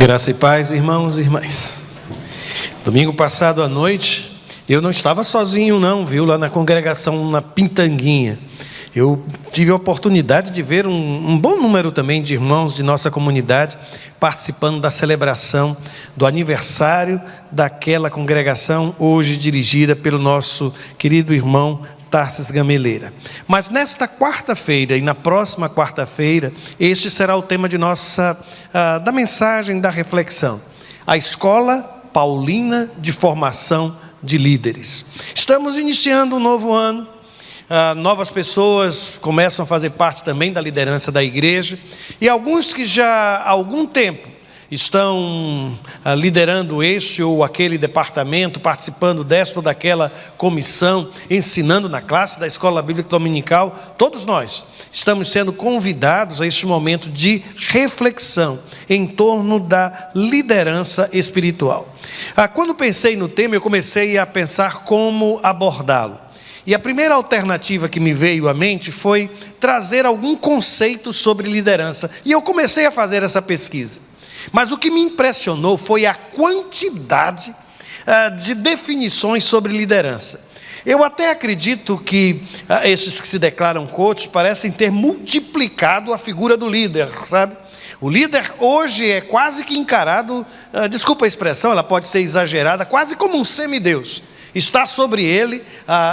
Graça e paz, irmãos e irmãs. Domingo passado à noite, eu não estava sozinho não, viu, lá na congregação na Pintanguinha. Eu tive a oportunidade de ver um bom número também de irmãos de nossa comunidade participando da celebração do aniversário daquela congregação, hoje dirigida pelo nosso querido irmão Tarsis Gameleira. Mas nesta quarta-feira e na próxima quarta-feira, este será o tema de da mensagem, da reflexão. A Escola Paulina de Formação de Líderes. Estamos iniciando um novo ano. Novas pessoas começam a fazer parte também da liderança da igreja. E alguns que já há algum tempo estão liderando este ou aquele departamento, participando desta ou daquela comissão, ensinando na classe da Escola Bíblica Dominical. Todos nós estamos sendo convidados a este momento de reflexão em torno da liderança espiritual. Quando pensei no tema, eu comecei a pensar como abordá-lo. E a primeira alternativa que me veio à mente foi trazer algum conceito sobre liderança. E eu comecei a fazer essa pesquisa. Mas o que me impressionou foi a quantidade de definições sobre liderança. Eu até acredito que esses que se declaram coaches parecem ter multiplicado a figura do líder, sabe? O líder hoje é quase que encarado, desculpa a expressão, ela pode ser exagerada, quase como um semideus. Está sobre ele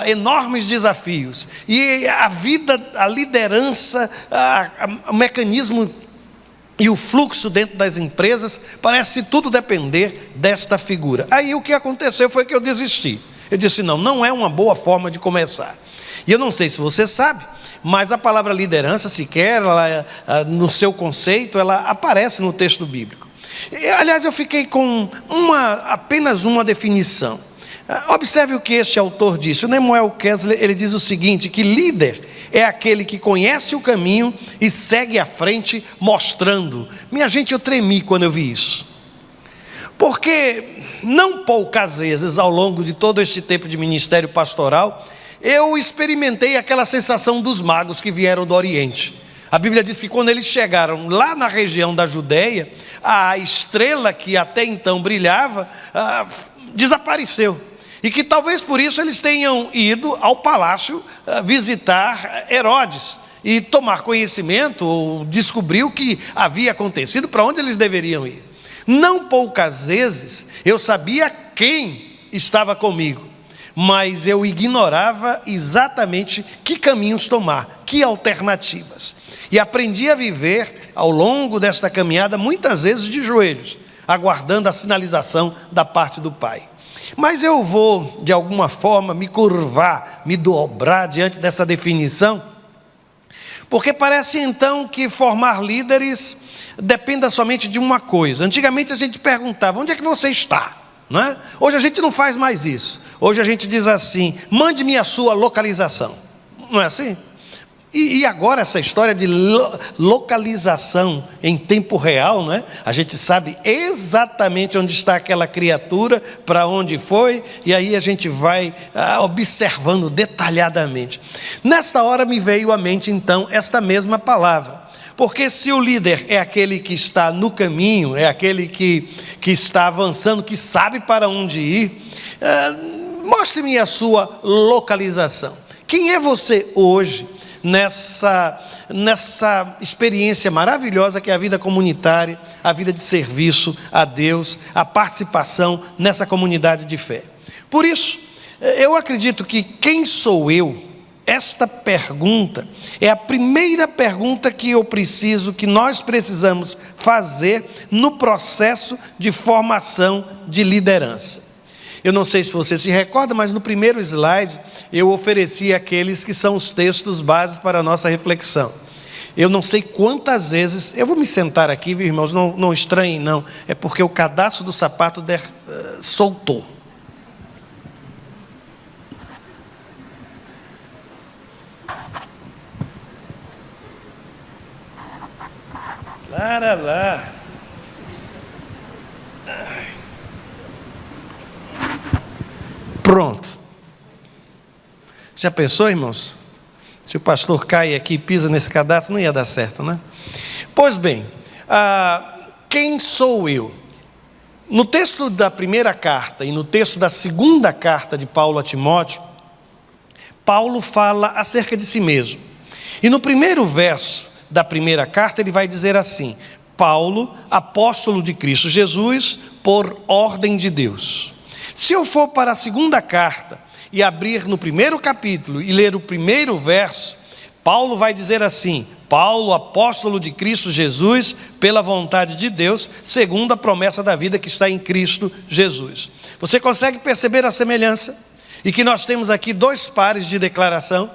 enormes desafios. E a vida, a liderança, o mecanismo e o fluxo dentro das empresas, parece tudo depender desta figura. Aí o que aconteceu foi que eu desisti. Eu disse, não é uma boa forma de começar. E eu não sei se você sabe, mas a palavra liderança, sequer, no seu conceito, ela aparece no texto bíblico. Aliás, eu fiquei com apenas uma definição. Observe o que este autor disse. O Nemuel Kessler, ele diz o seguinte, que líder é aquele que conhece o caminho e segue à frente mostrando. Minha gente, eu tremi quando eu vi isso. Porque não poucas vezes ao longo de todo este tempo de ministério pastoral, eu experimentei aquela sensação dos magos que vieram do Oriente. A Bíblia diz que quando eles chegaram lá na região da Judeia, a estrela que até então brilhava, desapareceu. E que talvez por isso eles tenham ido ao palácio visitar Herodes e tomar conhecimento ou descobrir o que havia acontecido, para onde eles deveriam ir. Não poucas vezes eu sabia quem estava comigo, mas eu ignorava exatamente que caminhos tomar, que alternativas. E aprendi a viver ao longo desta caminhada, muitas vezes de joelhos, aguardando a sinalização da parte do Pai. Mas eu vou, de alguma forma, me curvar, me dobrar diante dessa definição, porque parece então que formar líderes dependa somente de uma coisa. Antigamente a gente perguntava, onde é que você está? Não é? Hoje a gente não faz mais isso. Hoje a gente diz assim, mande-me a sua localização. Não é assim? E agora essa história de localização em tempo real, não é? A gente sabe exatamente onde está aquela criatura, para onde foi, e aí a gente vai observando detalhadamente. Nesta hora me veio à mente então esta mesma palavra, porque se o líder é aquele que está no caminho, é aquele que está avançando, que sabe para onde ir, mostre-me a sua localização. Quem é você hoje? Nessa experiência maravilhosa que é a vida comunitária, a vida de serviço a Deus, a participação nessa comunidade de fé. Por isso, eu acredito que quem sou eu? Esta pergunta é a primeira pergunta que nós precisamos fazer no processo de formação de liderança. Eu não sei se você se recorda, mas no primeiro slide eu ofereci aqueles que são os textos base para a nossa reflexão. Eu não sei quantas vezes, eu vou me sentar aqui, viu, irmãos, não estranhem não, é porque o cadastro do sapato soltou. Lá. Pronto. Já pensou, irmãos? Se o pastor cai aqui e pisa nesse cadastro, não ia dar certo, né? Pois bem, quem sou eu? No texto da primeira carta e no texto da segunda carta de Paulo a Timóteo, Paulo fala acerca de si mesmo. E no primeiro verso da primeira carta ele vai dizer assim: Paulo, apóstolo de Cristo Jesus, por ordem de Deus. Se eu for para a segunda carta e abrir no primeiro capítulo e ler o primeiro verso, Paulo vai dizer assim: Paulo, apóstolo de Cristo Jesus, pela vontade de Deus, segundo a promessa da vida que está em Cristo Jesus. Você consegue perceber a semelhança? E que nós temos aqui dois pares de declaração.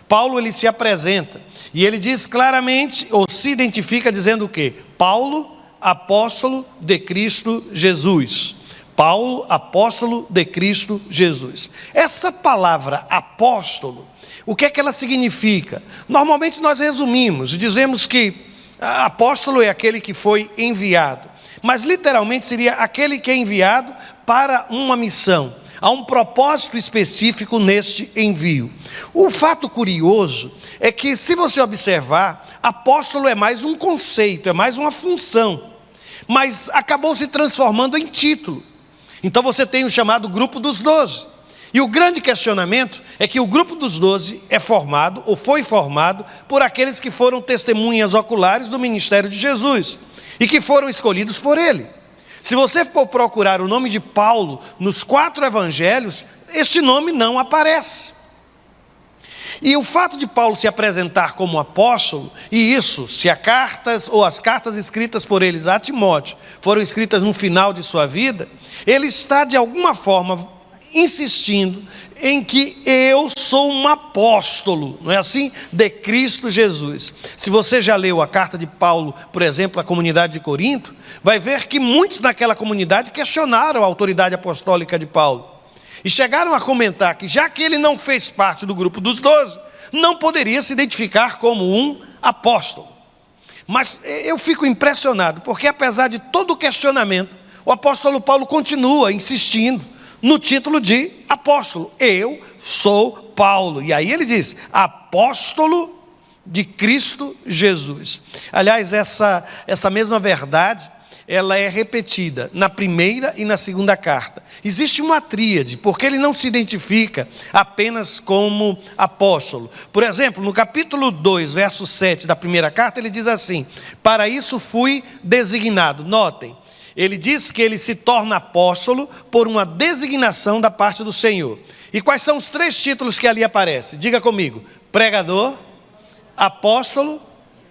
Paulo, ele se apresenta e ele diz claramente, ou se identifica dizendo o quê? Paulo, apóstolo de Cristo Jesus. Paulo, apóstolo de Cristo Jesus. Essa palavra apóstolo, o que é que ela significa? Normalmente nós resumimos e dizemos que apóstolo é aquele que foi enviado, mas literalmente seria aquele que é enviado para uma missão. Há um propósito específico neste envio. O fato curioso é que, se você observar, apóstolo é mais um conceito, é mais uma função, mas acabou se transformando em título. Então você tem o chamado grupo dos 12. E o grande questionamento é que o grupo dos 12 é formado, ou foi formado, por aqueles que foram testemunhas oculares do ministério de Jesus e que foram escolhidos por ele. Se você for procurar o nome de Paulo nos 4 evangelhos, este nome não aparece. E o fato de Paulo se apresentar como apóstolo, e isso, se as cartas escritas por eles a Timóteo foram escritas no final de sua vida, ele está de alguma forma insistindo em que eu sou um apóstolo, não é assim? De Cristo Jesus. Se você já leu a carta de Paulo, por exemplo, à comunidade de Corinto, vai ver que muitos naquela comunidade questionaram a autoridade apostólica de Paulo. E chegaram a comentar que, já que ele não fez parte do grupo dos 12, não poderia se identificar como um apóstolo. Mas eu fico impressionado, porque apesar de todo o questionamento, o apóstolo Paulo continua insistindo no título de apóstolo. Eu sou Paulo. E aí ele diz, apóstolo de Cristo Jesus. Aliás, essa mesma verdade, ela é repetida na primeira e na segunda carta. Existe uma tríade, porque ele não se identifica apenas como apóstolo. Por exemplo, no capítulo 2, verso 7 da primeira carta, ele diz assim: para isso fui designado. Notem, ele diz que ele se torna apóstolo por uma designação da parte do Senhor. E quais são os 3 títulos que ali aparecem? Diga comigo: pregador, apóstolo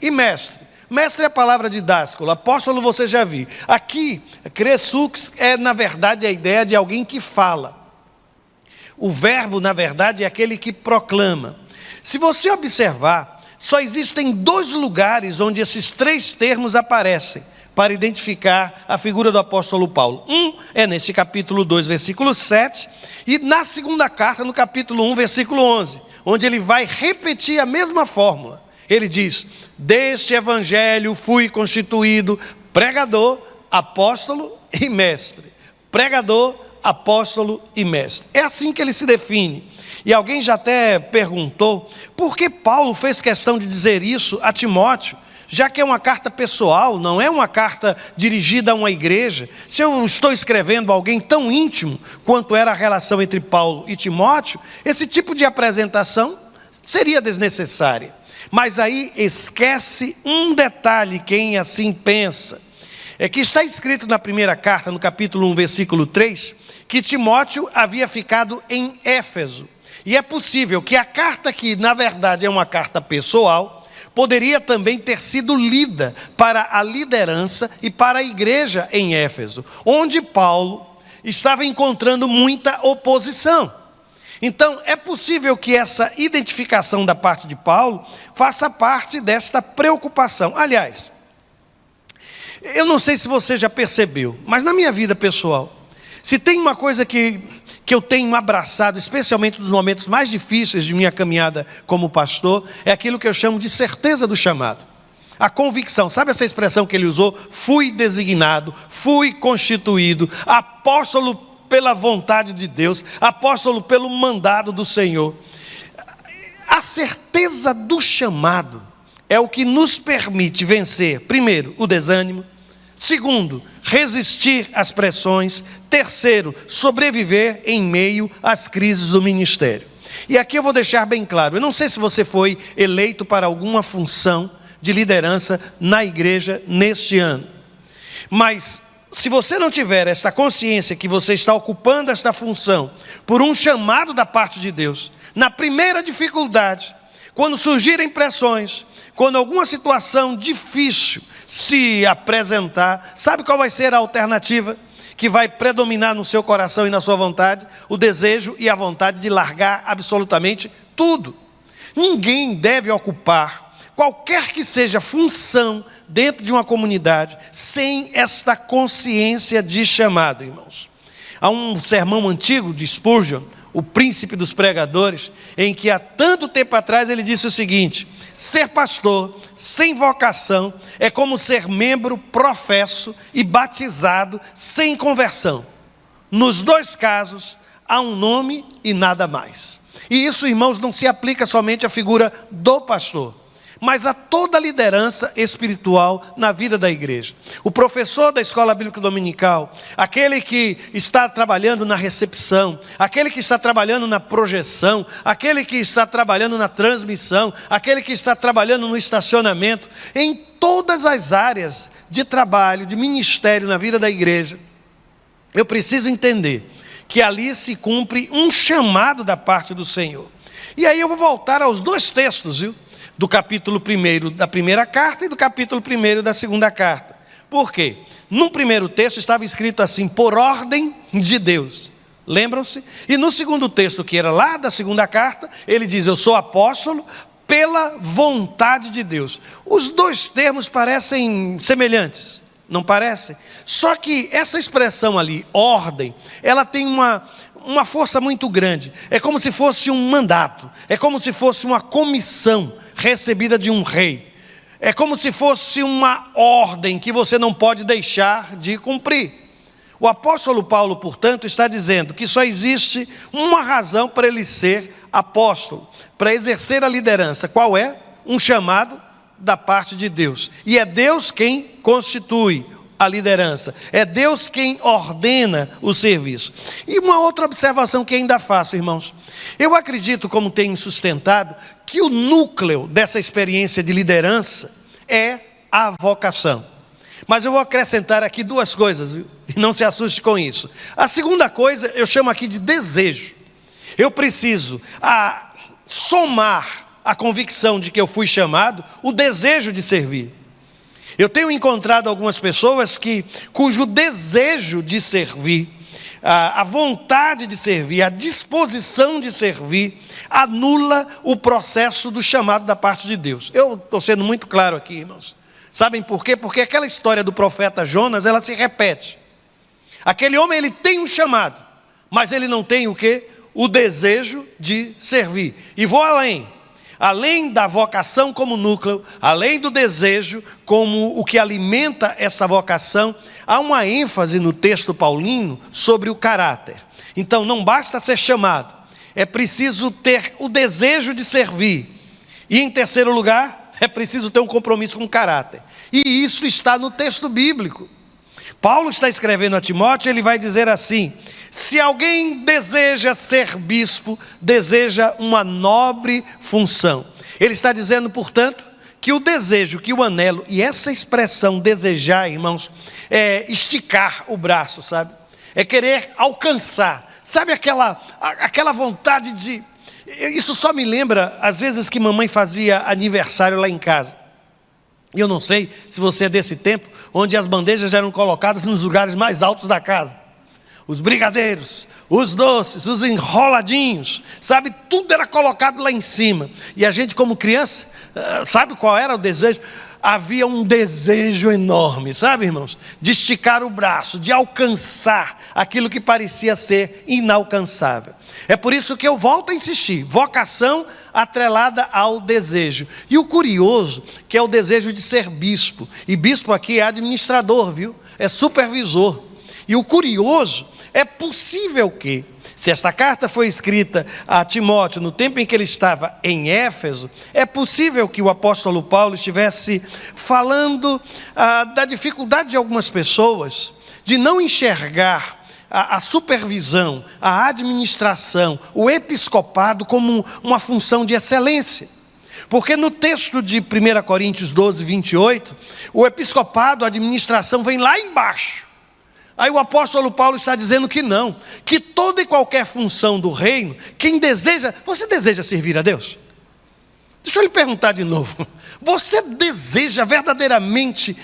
e mestre. Mestre é a palavra didásculo, apóstolo você já viu. Aqui, cresux é na verdade a ideia de alguém que fala. O verbo na verdade é aquele que proclama. Se você observar, só existem 2 lugares onde esses 3 termos aparecem para identificar a figura do apóstolo Paulo. Um é neste capítulo 2, versículo 7, e na segunda carta, no capítulo 1, versículo 11, onde ele vai repetir a mesma fórmula. Ele diz: deste evangelho fui constituído pregador, apóstolo e mestre. Pregador, apóstolo e mestre. É assim que ele se define. E alguém já até perguntou, por que Paulo fez questão de dizer isso a Timóteo? Já que é uma carta pessoal, não é uma carta dirigida a uma igreja. Se eu estou escrevendo a alguém tão íntimo quanto era a relação entre Paulo e Timóteo, esse tipo de apresentação seria desnecessária. Mas aí esquece um detalhe quem assim pensa. É que está escrito na primeira carta, no capítulo 1, versículo 3, que Timóteo havia ficado em Éfeso. E é possível que a carta, que na verdade é uma carta pessoal, poderia também ter sido lida para a liderança e para a igreja em Éfeso, onde Paulo estava encontrando muita oposição. Então, é possível que essa identificação da parte de Paulo faça parte desta preocupação. Aliás, eu não sei se você já percebeu, mas na minha vida pessoal, se tem uma coisa que eu tenho abraçado, especialmente nos momentos mais difíceis de minha caminhada como pastor, é aquilo que eu chamo de certeza do chamado. A convicção, sabe essa expressão que ele usou? Fui designado, fui constituído, apóstolo pela vontade de Deus, apóstolo pelo mandado do Senhor. A certeza do chamado é o que nos permite vencer, primeiro, o desânimo, Segundo, resistir às pressões. Terceiro, sobreviver em meio às crises do ministério. E aqui eu vou deixar bem claro, eu não sei se você foi eleito para alguma função de liderança na igreja neste ano, mas se você não tiver essa consciência que você está ocupando esta função por um chamado da parte de Deus, na primeira dificuldade, quando surgirem pressões, quando alguma situação difícil se apresentar, sabe qual vai ser a alternativa que vai predominar no seu coração e na sua vontade? O desejo e a vontade de largar absolutamente tudo. Ninguém deve ocupar qualquer que seja função dentro de uma comunidade sem esta consciência de chamado, irmãos. Há um sermão antigo de Spurgeon, o príncipe dos pregadores, em que há tanto tempo atrás ele disse o seguinte: ser pastor sem vocação é como ser membro professo e batizado sem conversão. Nos dois casos, há um nome e nada mais. E isso, irmãos, não se aplica somente à figura do pastor, mas a toda a liderança espiritual na vida da igreja. O professor da escola bíblica dominical, aquele que está trabalhando na recepção, aquele que está trabalhando na projeção, aquele que está trabalhando na transmissão, aquele que está trabalhando no estacionamento, em todas as áreas de trabalho, de ministério na vida da igreja, eu preciso entender que ali se cumpre um chamado da parte do Senhor. E aí eu vou voltar aos dois textos, viu? Do capítulo 1 da primeira carta e do capítulo 1 da segunda carta. Por quê? No primeiro texto estava escrito assim: por ordem de Deus. Lembram-se? E no segundo texto, que era lá da segunda carta, ele diz: eu sou apóstolo pela vontade de Deus. Os dois termos parecem semelhantes, não parecem? Só que essa expressão ali, ordem, ela tem uma força muito grande. É como se fosse um mandato, é como se fosse uma comissão recebida de um rei. É como se fosse uma ordem que você não pode deixar de cumprir. O apóstolo Paulo, portanto, está dizendo que só existe uma razão para ele ser apóstolo, para exercer a liderança. Qual é? Um chamado da parte de Deus. E é Deus quem constitui a liderança. É Deus quem ordena o serviço. E uma outra observação que ainda faço, irmãos. Eu acredito, como tenho sustentado, que o núcleo dessa experiência de liderança é a vocação. Mas eu vou acrescentar aqui duas coisas, viu? E não se assuste com isso. A segunda coisa eu chamo aqui de desejo. Eu preciso somar a convicção de que eu fui chamado, o desejo de servir. Eu tenho encontrado algumas pessoas cujo desejo de servir, a vontade de servir, a disposição de servir, anula o processo do chamado da parte de Deus. Eu estou sendo muito claro aqui, irmãos. Sabem por quê? Porque aquela história do profeta Jonas, ela se repete. Aquele homem, ele tem um chamado, mas ele não tem o quê? O desejo de servir. E vou além. Além da vocação como núcleo, além do desejo como o que alimenta essa vocação, há uma ênfase no texto paulino sobre o caráter. Então não basta ser chamado, é preciso ter o desejo de servir. E em terceiro lugar, é preciso ter um compromisso com o caráter. E isso está no texto bíblico. Paulo está escrevendo a Timóteo, ele vai dizer assim: se alguém deseja ser bispo, deseja uma nobre função. Ele está dizendo, portanto, que o desejo, que o anelo, e essa expressão desejar, irmãos, é esticar o braço, sabe? É querer alcançar. Sabe aquela vontade de... Isso só me lembra, às vezes, que mamãe fazia aniversário lá em casa. E eu não sei se você é desse tempo, onde as bandejas eram colocadas nos lugares mais altos da casa. Os brigadeiros, os doces, os enroladinhos, sabe? Tudo era colocado lá em cima. E a gente, como criança, sabe qual era o desejo? Havia um desejo enorme, sabe, irmãos? De esticar o braço, de alcançar aquilo que parecia ser inalcançável. É por isso que eu volto a insistir: vocação atrelada ao desejo. E o curioso, que é o desejo de ser bispo. E bispo aqui é administrador, viu? É supervisor. E o curioso, é possível que, Se esta carta foi escrita a Timóteo no tempo em que ele estava em Éfeso, é possível que o apóstolo Paulo estivesse falando da dificuldade de algumas pessoas de não enxergar a supervisão, a administração, o episcopado como uma função de excelência. Porque no texto de 1 Coríntios 12, 28, o episcopado, a administração vem lá embaixo. Aí o apóstolo Paulo está dizendo que não, que toda e qualquer função do reino, quem deseja, você deseja servir a Deus? Deixa eu lhe perguntar de novo, você deseja verdadeiramente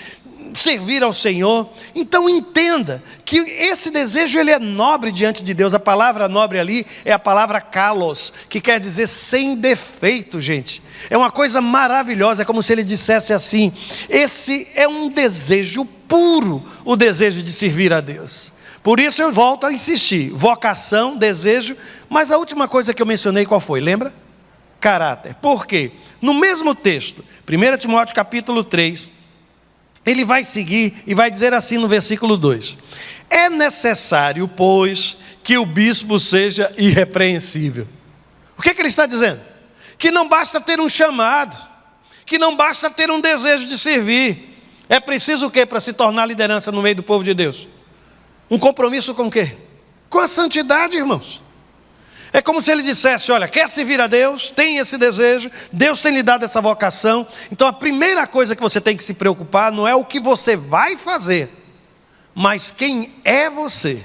servir ao Senhor? Então entenda que esse desejo ele é nobre diante de Deus. A palavra nobre ali é a palavra kalos, que quer dizer sem defeito, gente. É uma coisa maravilhosa, é como se ele dissesse assim: esse é um desejo puro, o desejo de servir a Deus. Por isso eu volto a insistir, vocação, desejo, mas a última coisa que eu mencionei qual foi? Lembra? Caráter. Por quê? No mesmo texto, 1 Timóteo capítulo 3, ele vai seguir e vai dizer assim no versículo 2: é necessário, pois, que o bispo seja irrepreensível. O que ele está dizendo? Que não basta ter um chamado, que não basta ter um desejo de servir. É preciso o quê para se tornar liderança no meio do povo de Deus? Um compromisso com o quê? Com a santidade, irmãos. É como se ele dissesse: olha, quer servir a Deus, tem esse desejo, Deus tem lhe dado essa vocação. Então a primeira coisa que você tem que se preocupar não é o que você vai fazer, mas quem é você.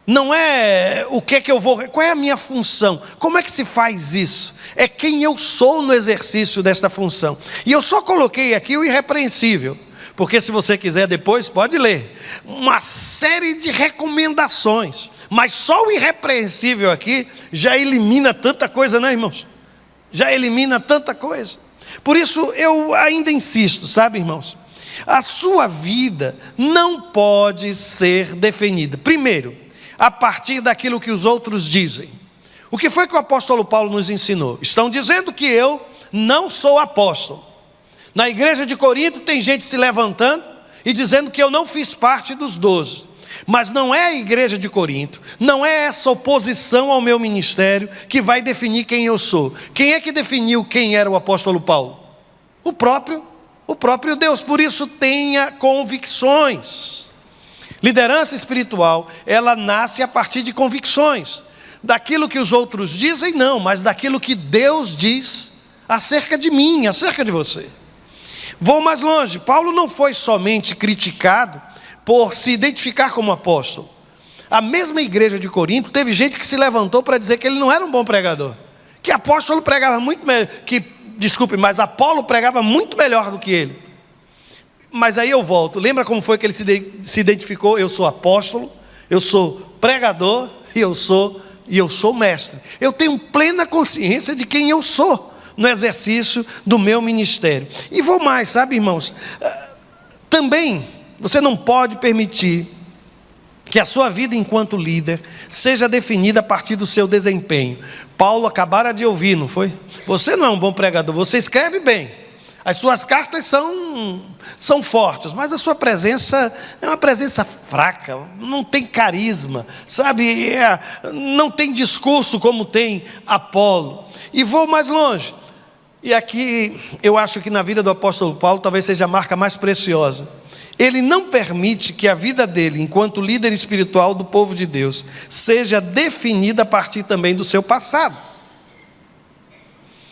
Não é o que eu vou, qual é a minha função, como é que se faz isso? É quem eu sou no exercício desta função. E eu só coloquei aqui o irrepreensível, porque se você quiser depois pode ler uma série de recomendações, mas só o irrepreensível aqui já elimina tanta coisa, né, irmãos? Já elimina tanta coisa. Por isso eu ainda insisto, sabe, irmãos? A sua vida não pode ser definida, primeiro, a partir daquilo que os outros dizem. O que foi que o apóstolo Paulo nos ensinou? Estão dizendo que eu não sou apóstolo. Na igreja de Corinto tem gente se levantando e dizendo que eu não fiz parte dos 12. Mas não é a igreja de Corinto, não é essa oposição ao meu ministério que vai definir quem eu sou. Quem é que definiu quem era o apóstolo Paulo? O próprio Deus. Por isso tenha convicções. Liderança espiritual, ela nasce a partir de convicções. Daquilo que os outros dizem, não, mas daquilo que Deus diz acerca de mim, acerca de você. Vou mais longe, Paulo não foi somente criticado por se identificar como apóstolo. A mesma igreja de Corinto teve gente que se levantou para dizer que ele não era um bom pregador. Que apóstolo pregava muito melhor, mas Apolo pregava muito melhor do que ele. Mas aí eu volto, lembra como foi que ele se identificou? Eu sou apóstolo, eu sou pregador e eu sou mestre. Eu tenho plena consciência de quem eu sou no exercício do meu ministério. E vou mais, sabe, irmãos? Também você não pode permitir que a sua vida enquanto líder seja definida a partir do seu desempenho. Paulo acabara de ouvir, não foi? Você não é um bom pregador, você escreve bem. As suas cartas são fortes, mas a sua presença é uma presença fraca, não tem carisma, sabe? Não tem discurso como tem Apolo. E vou mais longe. E aqui eu acho que na vida do apóstolo Paulo talvez seja a marca mais preciosa. Ele não permite que a vida dele, enquanto líder espiritual do povo de Deus, seja definida a partir também do seu passado.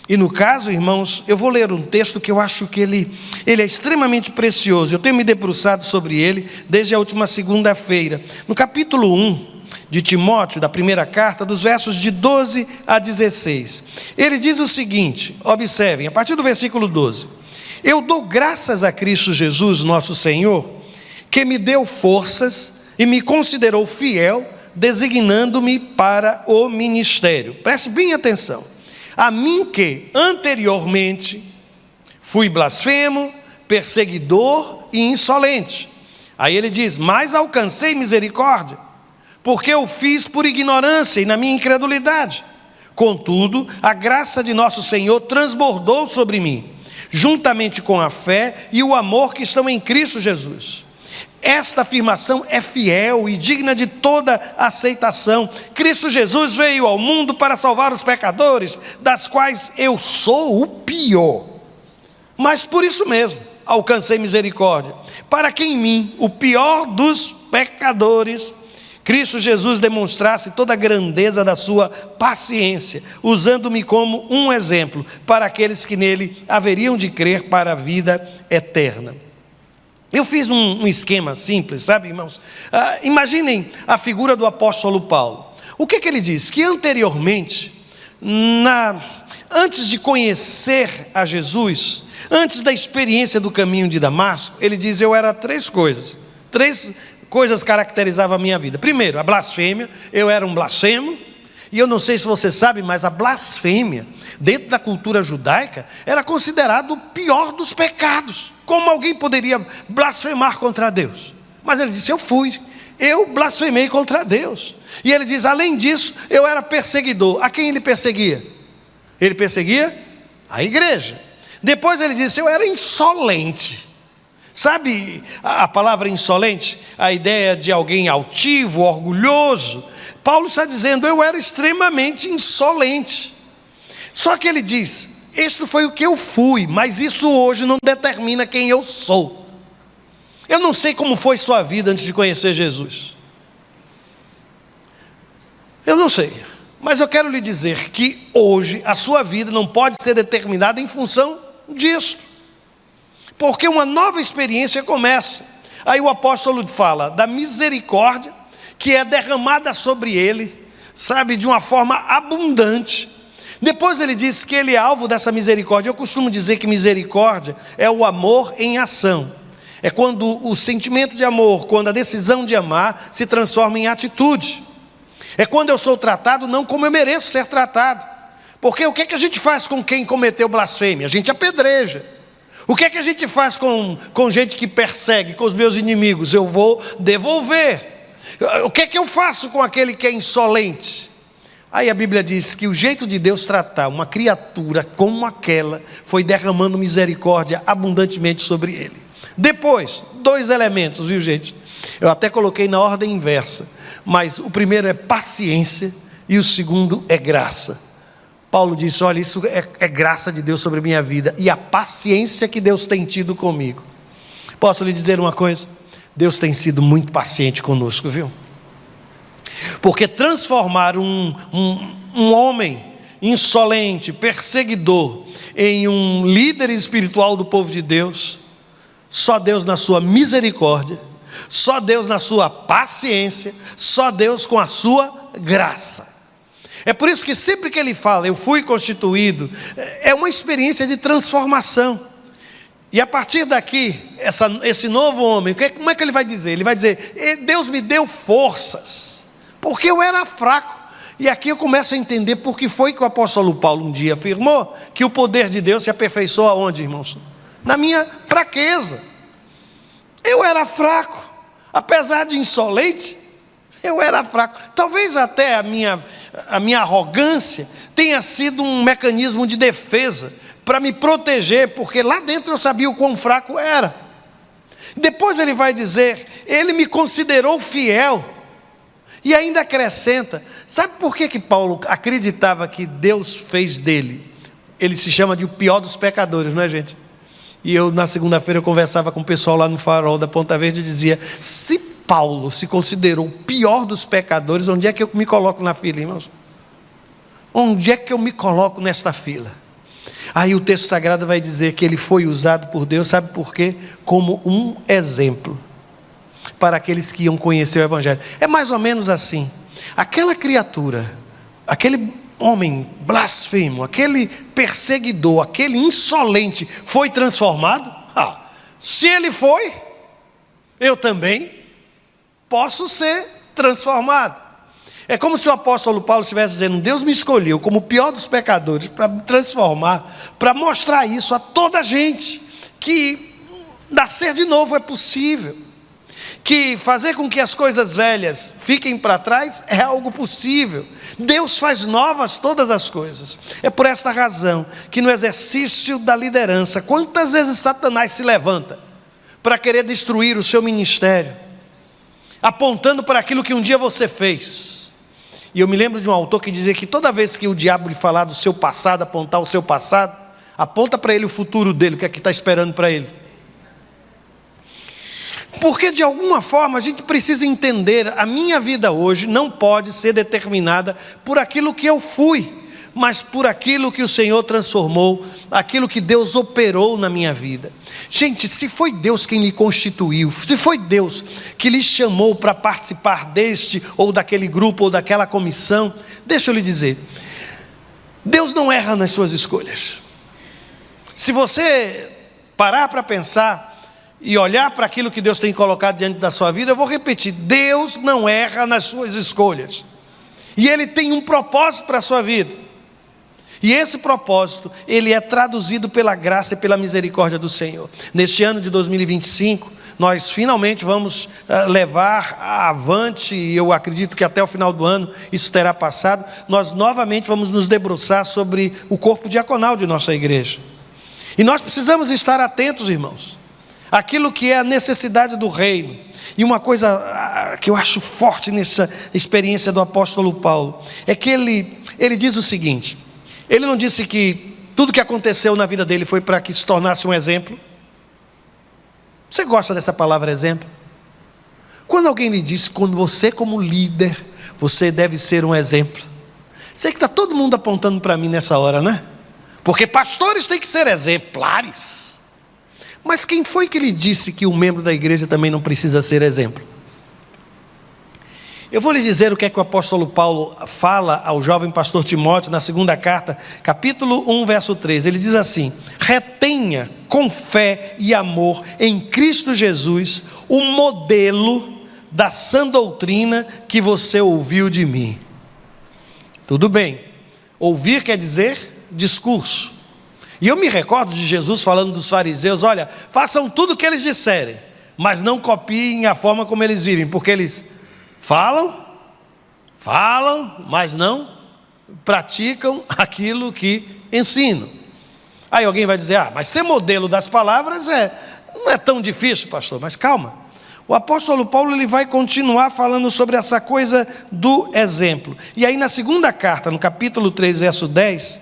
E no caso, irmãos, eu vou ler um texto que eu acho que ele é extremamente precioso. Eu tenho me debruçado sobre ele desde a última segunda-feira. No capítulo 1 de Timóteo, da primeira carta, dos versos de 12 a 16. Ele diz o seguinte, observem, a partir do versículo 12. Eu dou graças a Cristo Jesus, nosso Senhor, que me deu forças e me considerou fiel, designando-me para o ministério. Preste bem atenção. A mim que, anteriormente, fui blasfemo, perseguidor e insolente. Aí ele diz, mas alcancei misericórdia, porque eu fiz por ignorância e na minha incredulidade. Contudo, a graça de nosso Senhor transbordou sobre mim, juntamente com a fé e o amor que estão em Cristo Jesus. esta afirmação é fiel e digna de toda aceitação. Cristo Jesus veio ao mundo para salvar os pecadores, das quais eu sou o pior. Mas por isso mesmo alcancei misericórdia, para que em mim, o pior dos pecadores, Cristo Jesus demonstrasse toda a grandeza da sua paciência, usando-me como um exemplo para aqueles que nele haveriam de crer para a vida eterna. Eu fiz um esquema simples, sabe, irmãos? Imaginem a figura do apóstolo Paulo. O que ele diz? Que anteriormente, antes de conhecer a Jesus, antes da experiência do caminho de Damasco, ele diz: eu era três coisas caracterizavam a minha vida. Primeiro, a blasfêmia. Eu era um blasfemo, e eu não sei se você sabe, mas a blasfêmia, dentro da cultura judaica, era considerado o pior dos pecados. Como alguém poderia blasfemar contra Deus? Mas ele disse: eu blasfemei contra Deus. E ele diz: além disso, eu era perseguidor. A quem ele perseguia? Ele perseguia a igreja. Depois ele disse: eu era insolente. Sabe a palavra insolente? A ideia de alguém altivo, orgulhoso. Paulo está dizendo: eu era extremamente insolente. Só que ele diz: isso foi o que eu fui, mas isso hoje não determina quem eu sou. Eu não sei como foi sua vida antes de conhecer Jesus. Eu não sei, mas eu quero lhe dizer que hoje a sua vida não pode ser determinada em função disso. Porque uma nova experiência começa. Aí o apóstolo fala da misericórdia que é derramada sobre ele, sabe, de uma forma abundante. Depois ele diz que ele é alvo dessa misericórdia. Eu costumo dizer que misericórdia é o amor em ação. É quando o sentimento de amor, quando a decisão de amar se transforma em atitude. É quando eu sou tratado não como eu mereço ser tratado. Porque o que é que a gente faz com quem cometeu blasfêmia? A gente apedreja. O que é que a gente faz com gente que persegue, com os meus inimigos? Eu vou devolver. O que é que eu faço com aquele que é insolente? Aí a Bíblia diz que o jeito de Deus tratar uma criatura como aquela foi derramando misericórdia abundantemente sobre ele. Depois, 2 elementos, viu, gente? Eu até coloquei na ordem inversa, mas o primeiro é paciência e o segundo é graça. Paulo disse: olha, isso é graça de Deus sobre a minha vida e a paciência que Deus tem tido comigo. Posso lhe dizer uma coisa? Deus tem sido muito paciente conosco, viu? Porque transformar um homem insolente, perseguidor, em um líder espiritual do povo de Deus, só Deus na sua misericórdia, só Deus na sua paciência, só Deus com a sua graça. É por isso que sempre que ele fala, eu fui constituído, é uma experiência de transformação. E a partir daqui, esse novo homem, como é que ele vai dizer? Ele vai dizer: Deus me deu forças, porque eu era fraco. E aqui eu começo a entender por que foi que o apóstolo Paulo um dia afirmou que o poder de Deus se aperfeiçoa onde, irmãos? Na minha fraqueza. Eu era fraco, apesar de insolente, eu era fraco. Talvez até a minha arrogância tenha sido um mecanismo de defesa para me proteger, porque lá dentro eu sabia o quão fraco era. Depois ele vai dizer: ele me considerou fiel. E ainda acrescenta: sabe por que Paulo acreditava que Deus fez dele? Ele se chama de o pior dos pecadores, não é, gente? E eu, na segunda-feira, eu conversava com o pessoal lá no Farol da Ponta Verde e dizia: se Paulo se considerou o pior dos pecadores, onde é que eu me coloco na fila, irmãos? Onde é que eu me coloco nesta fila? Aí o texto sagrado vai dizer que ele foi usado por Deus, sabe por quê? Como um exemplo para aqueles que iam conhecer o Evangelho. É mais ou menos assim: aquela criatura, aquele homem blasfemo, aquele perseguidor, aquele insolente, foi transformado? Se ele foi, eu também posso ser transformado. É como se o apóstolo Paulo estivesse dizendo: Deus me escolheu como o pior dos pecadores para me transformar, para mostrar isso a toda a gente, que nascer de novo é possível, que fazer com que as coisas velhas fiquem para trás é algo possível. Deus faz novas todas as coisas. É por esta razão que no exercício da liderança, quantas vezes Satanás se levanta para querer destruir o seu ministério, apontando para aquilo que um dia você fez. E eu me lembro de um autor que dizia que toda vez que o diabo lhe falar do seu passado, apontar o seu passado, aponta para ele o futuro dele, o que é que está esperando para ele. Porque de alguma forma a gente precisa entender, a minha vida hoje não pode ser determinada por aquilo que eu fui, mas por aquilo que o Senhor transformou, aquilo que Deus operou na minha vida. Gente, se foi Deus quem lhe constituiu, se foi Deus que lhe chamou para participar deste ou daquele grupo ou daquela comissão, deixa eu lhe dizer, Deus não erra nas suas escolhas. Se você parar para pensar e olhar para aquilo que Deus tem colocado diante da sua vida, eu vou repetir, Deus não erra nas suas escolhas. E Ele tem um propósito para a sua vida. E esse propósito, ele é traduzido pela graça e pela misericórdia do Senhor. Neste ano de 2025, nós finalmente vamos levar avante, e eu acredito que até o final do ano isso terá passado, nós novamente vamos nos debruçar sobre o corpo diaconal de nossa igreja. E nós precisamos estar atentos, irmãos, àquilo que é a necessidade do reino. E uma coisa que eu acho forte nessa experiência do apóstolo Paulo, é que ele diz o seguinte, ele não disse que tudo que aconteceu na vida dele foi para que se tornasse um exemplo? Você gosta dessa palavra exemplo? Quando alguém lhe diz, quando você como líder, você deve ser um exemplo. Sei que está todo mundo apontando para mim nessa hora, né? Porque pastores têm que ser exemplares. Mas quem foi que lhe disse que um membro da igreja também não precisa ser exemplo? Eu vou lhes dizer o que é que o apóstolo Paulo fala ao jovem pastor Timóteo na segunda carta, capítulo 1, verso 3. Ele diz assim: retenha com fé e amor em Cristo Jesus o modelo da sã doutrina que você ouviu de mim. Tudo bem, ouvir quer dizer discurso. E eu me recordo de Jesus falando dos fariseus: olha, façam tudo o que eles disserem, mas não copiem a forma como eles vivem, porque eles falam, mas não praticam aquilo que ensinam. Aí alguém vai dizer: mas ser modelo das palavras não é tão difícil, pastor. Mas calma, o apóstolo Paulo ele vai continuar falando sobre essa coisa do exemplo. E aí na segunda carta, no capítulo 3, verso 10,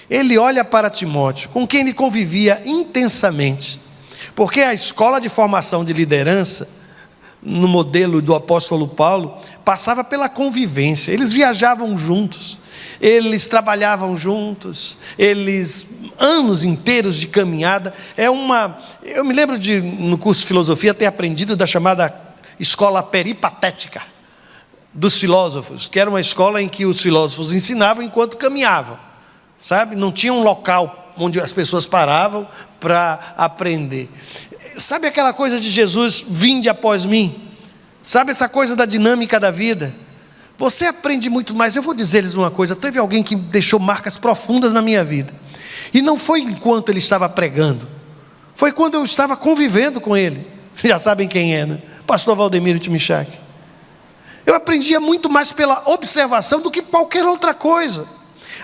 ele olha para Timóteo, com quem ele convivia intensamente, porque a escola de formação de liderança, no modelo do apóstolo Paulo, passava pela convivência. Eles viajavam juntos, eles trabalhavam juntos, eles anos inteiros de caminhada. Eu me lembro de, no curso de filosofia, ter aprendido da chamada escola peripatética dos filósofos, que era uma escola em que os filósofos ensinavam enquanto caminhavam, sabe? Não tinha um local onde as pessoas paravam para aprender. Sabe aquela coisa de Jesus, vinde após mim? Sabe essa coisa da dinâmica da vida? Você aprende muito mais. Eu vou dizer-lhes uma coisa, teve alguém que deixou marcas profundas na minha vida. E não foi enquanto ele estava pregando, foi quando eu estava convivendo com ele. Já sabem quem é, né? Pastor Valdemiro Timichak. Eu aprendia muito mais pela observação do que qualquer outra coisa.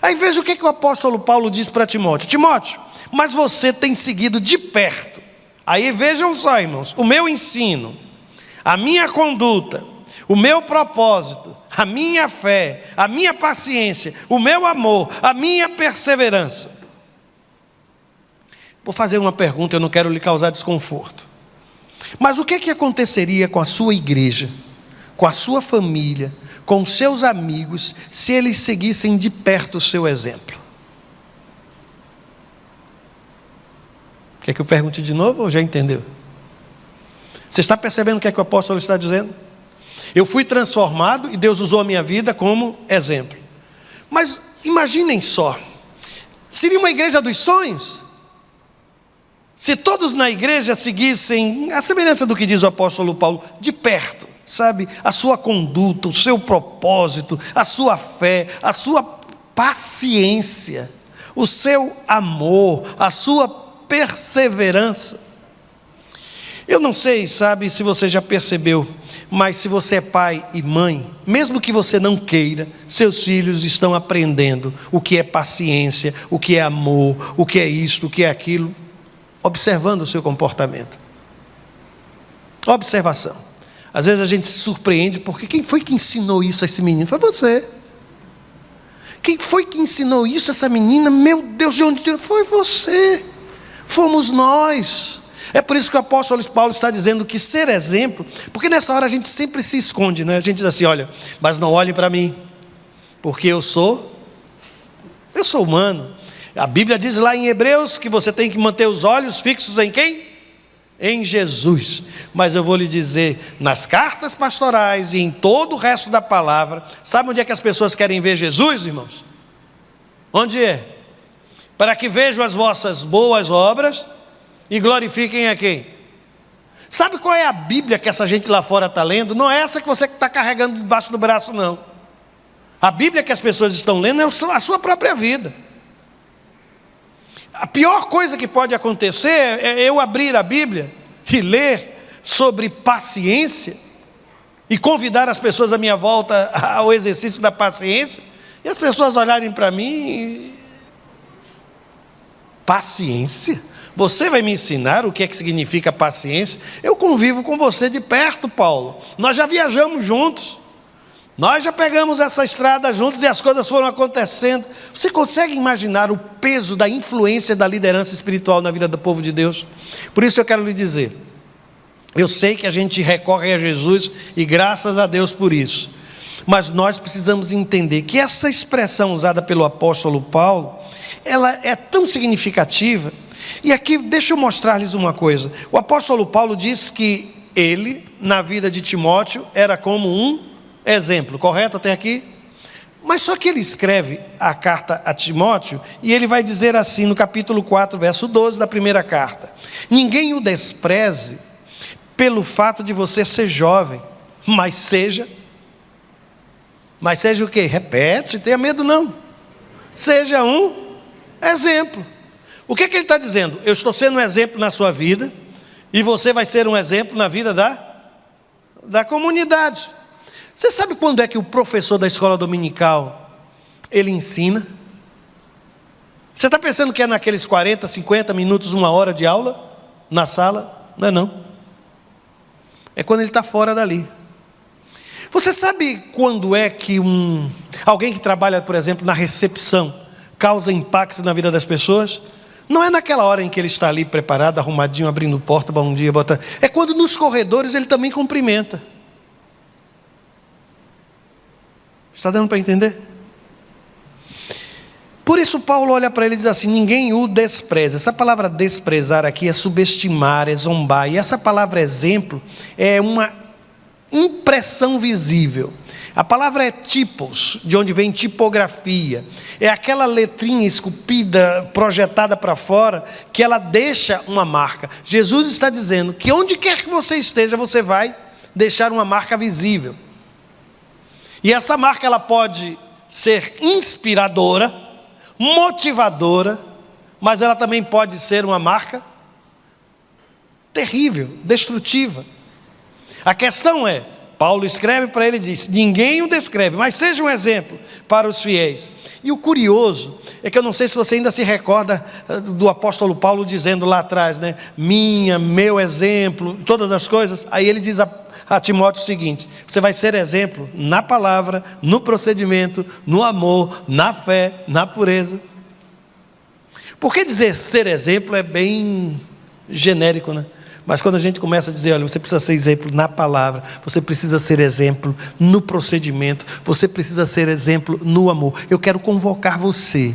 Aí veja o que o apóstolo Paulo diz para Timóteo: Timóteo, mas você tem seguido de perto. Aí vejam só, irmãos, o meu ensino, a minha conduta, o meu propósito, a minha fé, a minha paciência, o meu amor, a minha perseverança. Vou fazer uma pergunta, eu não quero lhe causar desconforto. Mas o que aconteceria com a sua igreja, com a sua família, com os seus amigos, se eles seguissem de perto o seu exemplo? Quer que eu pergunte de novo ou já entendeu? Você está percebendo o que é que o apóstolo está dizendo? Eu fui transformado e Deus usou a minha vida como exemplo. Mas imaginem só, seria uma igreja dos sonhos? Se todos na igreja seguissem, a semelhança do que diz o apóstolo Paulo, de perto, sabe? A sua conduta, o seu propósito, a sua fé, a sua paciência, o seu amor, a sua perseverança. Eu não sei, sabe, se você já percebeu, mas se você é pai e mãe, mesmo que você não queira, seus filhos estão aprendendo o que é paciência, o que é amor, o que é isto, o que é aquilo, observando o seu comportamento. Observação. Às vezes a gente se surpreende, porque quem foi que ensinou isso a esse menino? Foi você. Quem foi que ensinou isso a essa menina? Meu Deus, de onde tirou? Foi você. Fomos nós. É por isso que o apóstolo Paulo está dizendo que ser exemplo, porque nessa hora a gente sempre se esconde, né? A gente diz assim, olha, mas não olhe para mim, porque eu sou humano. A Bíblia diz lá em Hebreus que você tem que manter os olhos fixos em quem? Em Jesus. Mas eu vou lhe dizer, nas cartas pastorais e em todo o resto da palavra, sabe onde é que as pessoas querem ver Jesus, irmãos? Onde é? Para que vejam as vossas boas obras e glorifiquem a quem? Sabe qual é a Bíblia que essa gente lá fora está lendo? Não é essa que você está carregando debaixo do braço, não. A Bíblia que as pessoas estão lendo é a sua própria vida. A pior coisa que pode acontecer é eu abrir a Bíblia e ler sobre paciência e convidar as pessoas à minha volta ao exercício da paciência e as pessoas olharem para mim e... Paciência? Você vai me ensinar o que é que significa paciência? Eu convivo com você de perto, Paulo. Nós já viajamos juntos. Nós já pegamos essa estrada juntos e as coisas foram acontecendo. Você consegue imaginar o peso da influência da liderança espiritual na vida do povo de Deus? Por isso eu quero lhe dizer, eu sei que a gente recorre a Jesus e graças a Deus por isso. Mas nós precisamos entender que essa expressão usada pelo apóstolo Paulo, ela é tão significativa. E aqui deixa eu mostrar-lhes uma coisa. O apóstolo Paulo diz que ele, na vida de Timóteo, era como um exemplo, correto até aqui? Mas só que ele escreve a carta a Timóteo e ele vai dizer assim no capítulo 4, verso 12 da primeira carta: ninguém o despreze pelo fato de você ser jovem, mas seja o quê? Repete, tenha medo não. Seja um exemplo. O que ele está dizendo? Eu estou sendo um exemplo na sua vida e você vai ser um exemplo na vida da comunidade. Você sabe quando é que o professor da escola dominical, ele ensina? Você está pensando que é naqueles 40, 50 minutos, 1 hora de aula, na sala? Não é não. É quando ele está fora dali. Você sabe quando é que alguém que trabalha, por exemplo, na recepção, causa impacto na vida das pessoas? Não é naquela hora em que ele está ali preparado, arrumadinho, abrindo porta, bom dia, boa tarde. É quando nos corredores ele também cumprimenta. Está dando para entender? Por isso Paulo olha para ele e diz assim: ninguém o despreza. Essa palavra desprezar aqui é subestimar, é zombar. E essa palavra exemplo é uma impressão visível. A palavra é tipos, de onde vem tipografia. É aquela letrinha esculpida, projetada para fora, que ela deixa uma marca. Jesus está dizendo que onde quer que você esteja, você vai deixar uma marca visível. E essa marca ela pode ser inspiradora, motivadora, mas ela também pode ser uma marca terrível, destrutiva. A questão é, Paulo escreve para ele e diz: ninguém o descreve, mas seja um exemplo para os fiéis. E o curioso é que eu não sei se você ainda se recorda do apóstolo Paulo dizendo lá atrás, né? Meu exemplo, todas as coisas. Aí ele diz a Timóteo o seguinte: você vai ser exemplo na palavra, no procedimento, no amor, na fé, na pureza. Por que dizer ser exemplo é bem genérico, né? Mas quando a gente começa a dizer, olha, você precisa ser exemplo na palavra, você precisa ser exemplo no procedimento, você precisa ser exemplo no amor. Eu quero convocar você,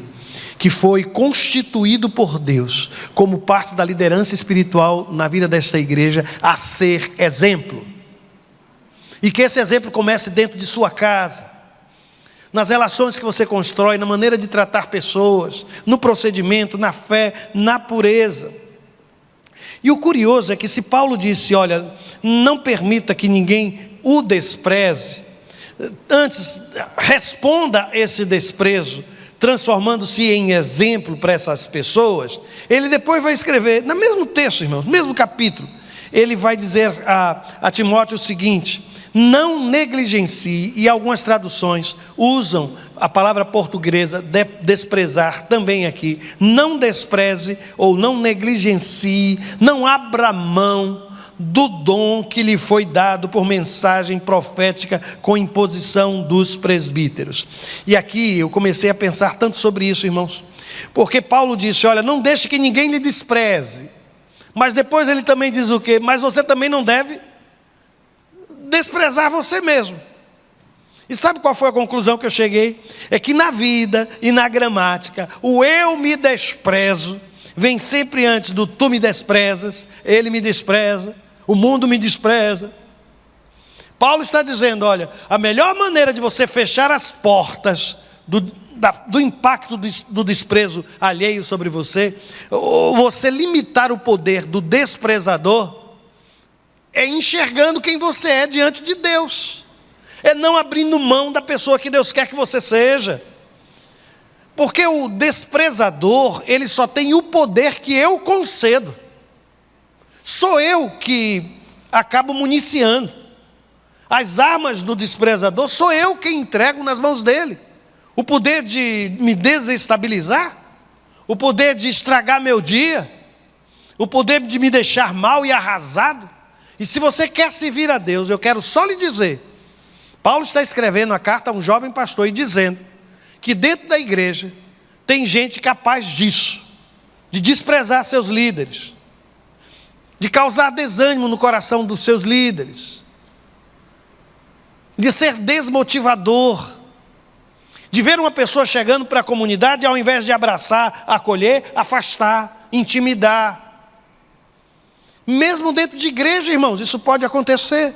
que foi constituído por Deus como parte da liderança espiritual na vida desta igreja, a ser exemplo. E que esse exemplo comece dentro de sua casa, nas relações que você constrói, na maneira de tratar pessoas, no procedimento, na fé, na pureza. E o curioso é que se Paulo disse, olha, não permita que ninguém o despreze, antes responda esse desprezo, transformando-se em exemplo para essas pessoas, ele depois vai escrever, no mesmo texto, irmãos, mesmo capítulo, ele vai dizer a Timóteo o seguinte: não negligencie, e algumas traduções usam a palavra portuguesa desprezar também aqui. Não despreze ou não negligencie, não abra mão do dom que lhe foi dado por mensagem profética com imposição dos presbíteros. E aqui eu comecei a pensar tanto sobre isso, irmãos, porque Paulo disse, olha, não deixe que ninguém lhe despreze, mas depois ele também diz o quê? Mas você também não deve desprezar você mesmo. E sabe qual foi a conclusão que eu cheguei? É que na vida e na gramática, o eu me desprezo vem sempre antes do tu me desprezas, ele me despreza, o mundo me despreza. Paulo está dizendo, olha, a melhor maneira de você fechar as portas do impacto do desprezo alheio sobre você, ou você limitar o poder do desprezador, é enxergando quem você é diante de Deus. É não abrindo mão da pessoa que Deus quer que você seja. Porque o desprezador, ele só tem o poder que eu concedo. Sou eu que acabo municiando. As armas do desprezador, sou eu quem entrego nas mãos dele. O poder de me desestabilizar, o poder de estragar meu dia, o poder de me deixar mal e arrasado. E se você quer servir a Deus, eu quero só lhe dizer, Paulo está escrevendo a carta a um jovem pastor e dizendo que dentro da igreja tem gente capaz disso, de desprezar seus líderes, de causar desânimo no coração dos seus líderes, de ser desmotivador, de ver uma pessoa chegando para a comunidade e ao invés de abraçar, acolher, afastar, intimidar. Mesmo dentro de igreja, irmãos, isso pode acontecer.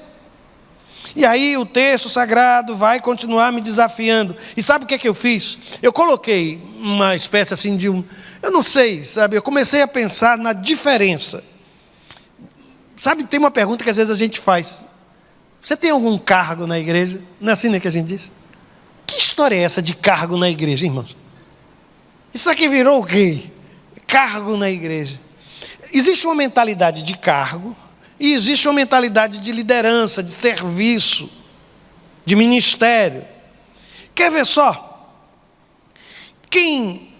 E aí o texto sagrado vai continuar me desafiando. E sabe o que é que eu fiz? Eu coloquei uma espécie assim de eu não sei, sabe? Eu comecei a pensar na diferença. Sabe, tem uma pergunta que às vezes a gente faz. Você tem algum cargo na igreja? Não é assim, né, que a gente diz? Que história é essa de cargo na igreja, irmãos? Isso aqui virou o quê? Cargo na igreja. Existe uma mentalidade de cargo e existe uma mentalidade de liderança, de serviço, de ministério. Quer ver só? Quem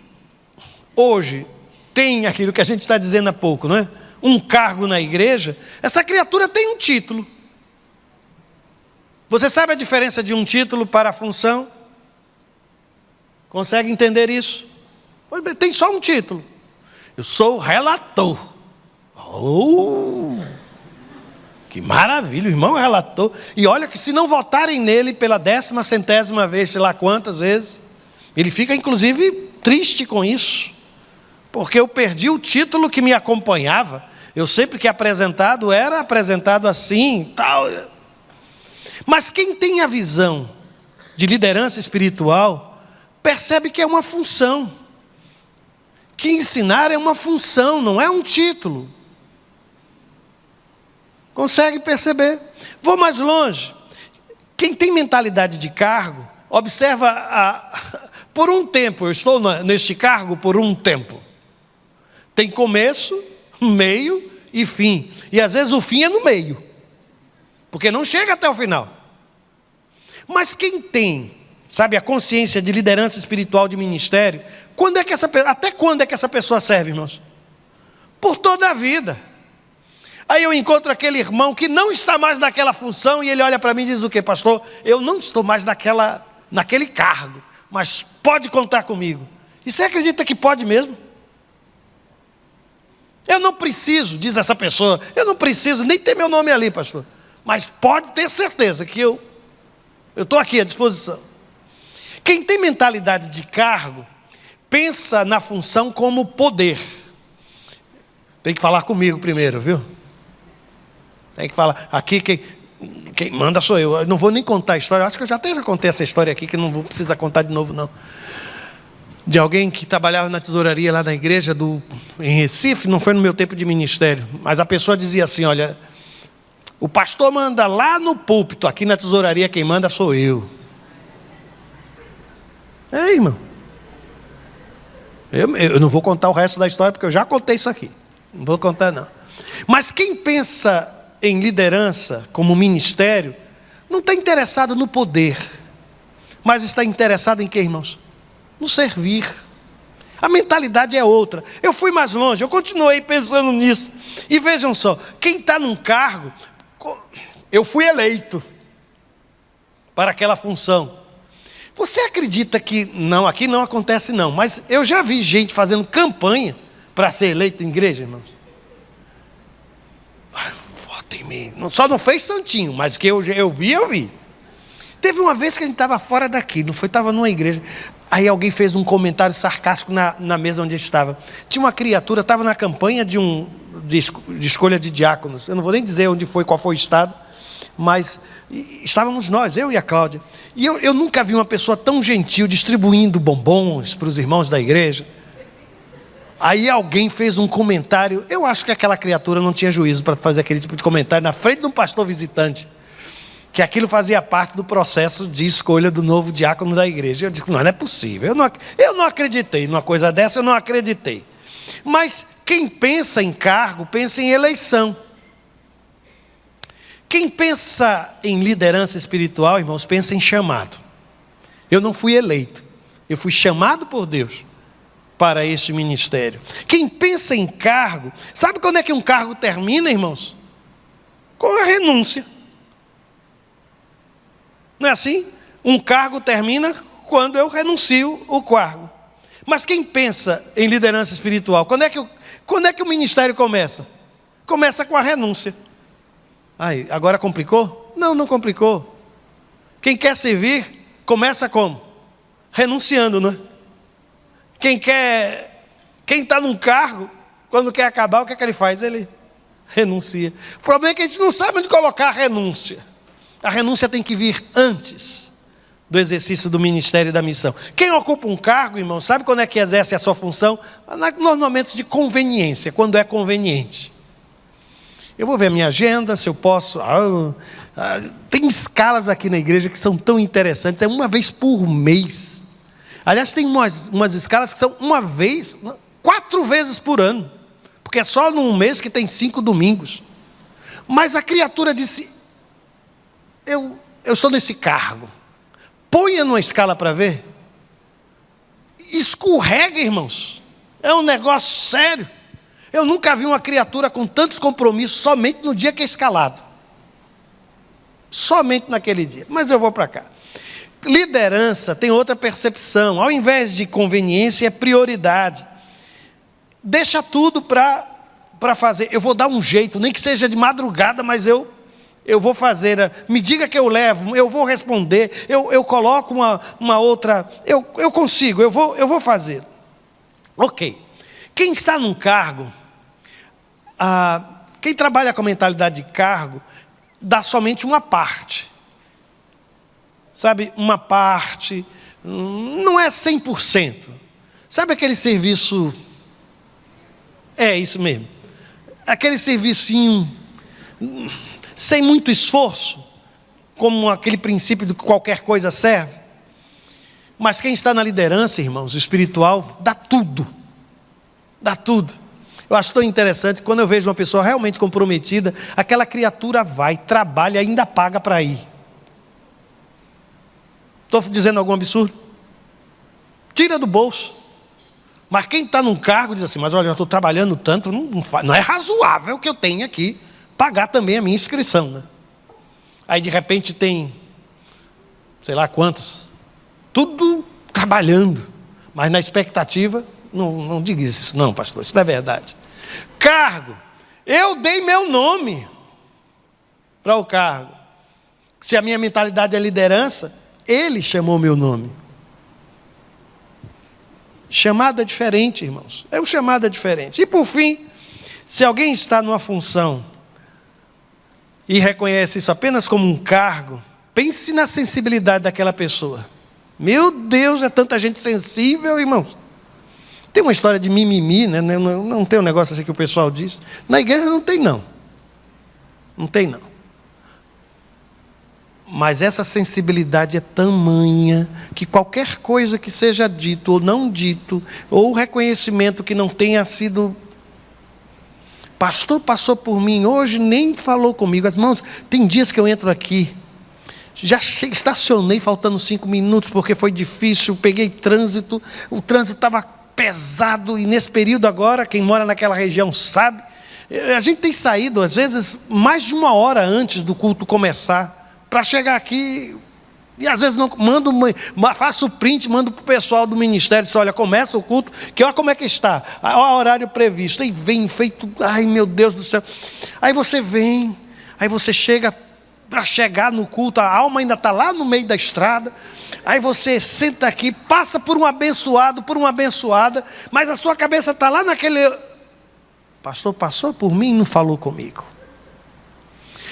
hoje tem aquilo que a gente está dizendo há pouco, não é? Um cargo na igreja, essa criatura tem um título. Você sabe a diferença de um título para a função? Consegue entender isso? Pois bem, tem só um título. Eu sou o relator. Oh, que maravilha, o irmão é relator. E olha que se não votarem nele pela 10ª, 100ª vez, sei lá quantas vezes, ele fica inclusive triste com isso. Porque eu perdi o título que me acompanhava. Eu sempre que apresentado, era apresentado assim, tal. Mas quem tem a visão de liderança espiritual, percebe que é uma função. Que ensinar é uma função, não é um título. Consegue perceber? Vou mais longe. Quem tem mentalidade de cargo, observa por um tempo, eu estou neste cargo por um tempo. Tem começo, meio e fim. E às vezes o fim é no meio, porque não chega até o final. Mas quem tem, sabe, a consciência de liderança espiritual de ministério, até quando é que essa pessoa serve, irmãos? Por toda a vida. Aí eu encontro aquele irmão que não está mais naquela função e ele olha para mim e diz o quê? Pastor, eu não estou mais naquele cargo, mas pode contar comigo. E você acredita que pode mesmo? Eu não preciso, diz essa pessoa, eu não preciso nem ter meu nome ali, pastor. Mas pode ter certeza que eu estou aqui à disposição. Quem tem mentalidade de cargo, pensa na função como poder. Tem que falar comigo primeiro, viu? Tem que falar, aqui quem manda sou eu. Eu não vou nem contar a história, eu acho que eu já até contei essa história aqui, que não vou precisar contar de novo não. De alguém que trabalhava na tesouraria lá na igreja em Recife, não foi no meu tempo de ministério, mas a pessoa dizia assim, olha, o pastor manda lá no púlpito, aqui na tesouraria quem manda sou eu. É, irmão. Eu não vou contar o resto da história, porque eu já contei isso aqui. Não vou contar não. Mas quem pensa em liderança como ministério, não está interessado no poder, mas está interessado em quê, irmãos? No servir. A mentalidade é outra. Eu fui mais longe, eu continuei pensando nisso. E vejam só, quem está num cargo, eu fui eleito para aquela função. Você acredita que, não, aqui não acontece não, mas eu já vi gente fazendo campanha para ser eleito em igreja, irmãos. Vota em mim. Só não fez santinho, mas que eu vi. Teve uma vez que a gente estava fora daqui, não foi? Estava numa igreja. Aí alguém fez um comentário sarcástico na mesa onde eu estava. Tinha uma criatura, estava na campanha de escolha de diáconos. Eu não vou nem dizer onde foi, qual foi o estado, mas estávamos nós, eu e a Cláudia. E eu nunca vi uma pessoa tão gentil distribuindo bombons para os irmãos da igreja. Aí alguém fez um comentário, eu acho que aquela criatura não tinha juízo para fazer aquele tipo de comentário na frente de um pastor visitante, que aquilo fazia parte do processo de escolha do novo diácono da igreja. Eu disse, não é possível, eu não acreditei numa coisa dessa, eu não acreditei. Mas quem pensa em cargo, pensa em eleição. Quem pensa em liderança espiritual, irmãos, pensa em chamado. Eu não fui eleito, eu fui chamado por Deus para este ministério. Quem pensa em cargo, sabe quando é que um cargo termina, irmãos? Com a renúncia. Não é assim? Um cargo termina quando eu renuncio o cargo. Mas quem pensa em liderança espiritual, quando é que o ministério começa? Começa com a renúncia. Ai, agora complicou? Não, não complicou. Quem quer servir, começa como? Renunciando, não é? Quem está num cargo, quando quer acabar, o que é que ele faz? Ele renuncia. O problema é que a gente não sabe onde colocar a renúncia. A renúncia tem que vir antes do exercício do ministério e da missão. Quem ocupa um cargo, irmão, sabe quando é que exerce a sua função? Nos momentos de conveniência, quando é conveniente. Eu vou ver a minha agenda, se eu posso. Tem escalas aqui na igreja que são tão interessantes, é uma vez por mês. Aliás, tem umas escalas que são 4 vezes por ano, porque é só num mês que tem 5 domingos. Mas a criatura disse, eu sou nesse cargo, ponha numa escala para ver, escorrega, irmãos, é um negócio sério. Eu nunca vi uma criatura com tantos compromissos somente no dia que é escalado, somente naquele dia. Mas eu vou para cá. Liderança tem outra percepção, ao invés de conveniência, é prioridade. Deixa tudo para fazer, eu vou dar um jeito, nem que seja de madrugada, mas eu vou fazer, me diga que eu levo, eu vou responder, eu coloco uma outra, eu consigo, eu vou fazer. Ok. Quem está num cargo, quem trabalha com a mentalidade de cargo, dá somente uma parte. Sabe, uma parte, não é 100%. Sabe aquele serviço, é isso mesmo, aquele servicinho, sem muito esforço, como aquele princípio de que qualquer coisa serve. Mas quem está na liderança, irmãos, espiritual, dá tudo. Dá tudo. Eu acho tão interessante, quando eu vejo uma pessoa realmente comprometida, aquela criatura vai, trabalha, ainda paga para ir. Estou dizendo algum absurdo? Tira do bolso. Mas quem está num cargo diz assim, mas olha, eu estou trabalhando tanto, não é razoável que eu tenha aqui pagar também a minha inscrição, né? Aí de repente tem, sei lá quantos, tudo trabalhando, mas na expectativa, não diga isso não, pastor, isso não é verdade. Cargo, eu dei meu nome para o cargo. Se a minha mentalidade é liderança, ele chamou meu nome. Chamada é diferente, irmãos. O chamado é diferente. E por fim, se alguém está numa função e reconhece isso apenas como um cargo, pense na sensibilidade daquela pessoa. Meu Deus, é tanta gente sensível, irmãos. Tem uma história de mimimi, né? Não tem um negócio assim que o pessoal diz. Na igreja não tem não. Não tem não. Mas essa sensibilidade é tamanha que qualquer coisa que seja dito ou não dito, ou reconhecimento que não tenha sido... Pastor passou por mim hoje, nem falou comigo. As mãos, tem dias que eu entro aqui, já estacionei faltando 5 minutos porque foi difícil, peguei trânsito, o trânsito estava pesado, e nesse período agora, quem mora naquela região sabe, a gente tem saído, às vezes, mais de 1 hora antes do culto começar, para chegar aqui, e às vezes não faço o print, mando para o pessoal do ministério, diz, olha, começa o culto, que olha como é que está, olha o horário previsto, e vem feito, ai meu Deus do céu, aí você vem, aí você chega, para chegar no culto, a alma ainda está lá no meio da estrada, aí você senta aqui, passa por um abençoado, por uma abençoada, mas a sua cabeça está lá naquele... Pastor passou por mim e não falou comigo.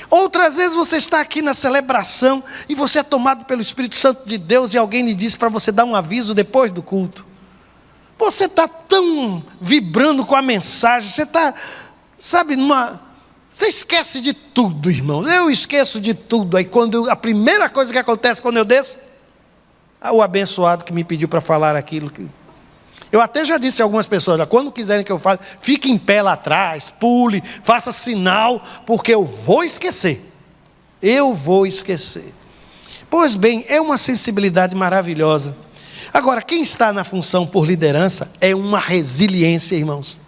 Outras vezes você está aqui na celebração e você é tomado pelo Espírito Santo de Deus e alguém lhe diz para você dar um aviso depois do culto. Você está tão vibrando com a mensagem, você está, sabe, você esquece de tudo, irmão. Eu esqueço de tudo. Aí a primeira coisa que acontece quando eu desço, o abençoado que me pediu para falar aquilo. Eu até já disse a algumas pessoas, quando quiserem que eu fale, fique em pé lá atrás, pule, faça sinal, porque eu vou esquecer. Eu vou esquecer. Pois bem, é uma sensibilidade maravilhosa. Agora, quem está na função por liderança é uma resiliência, irmãos.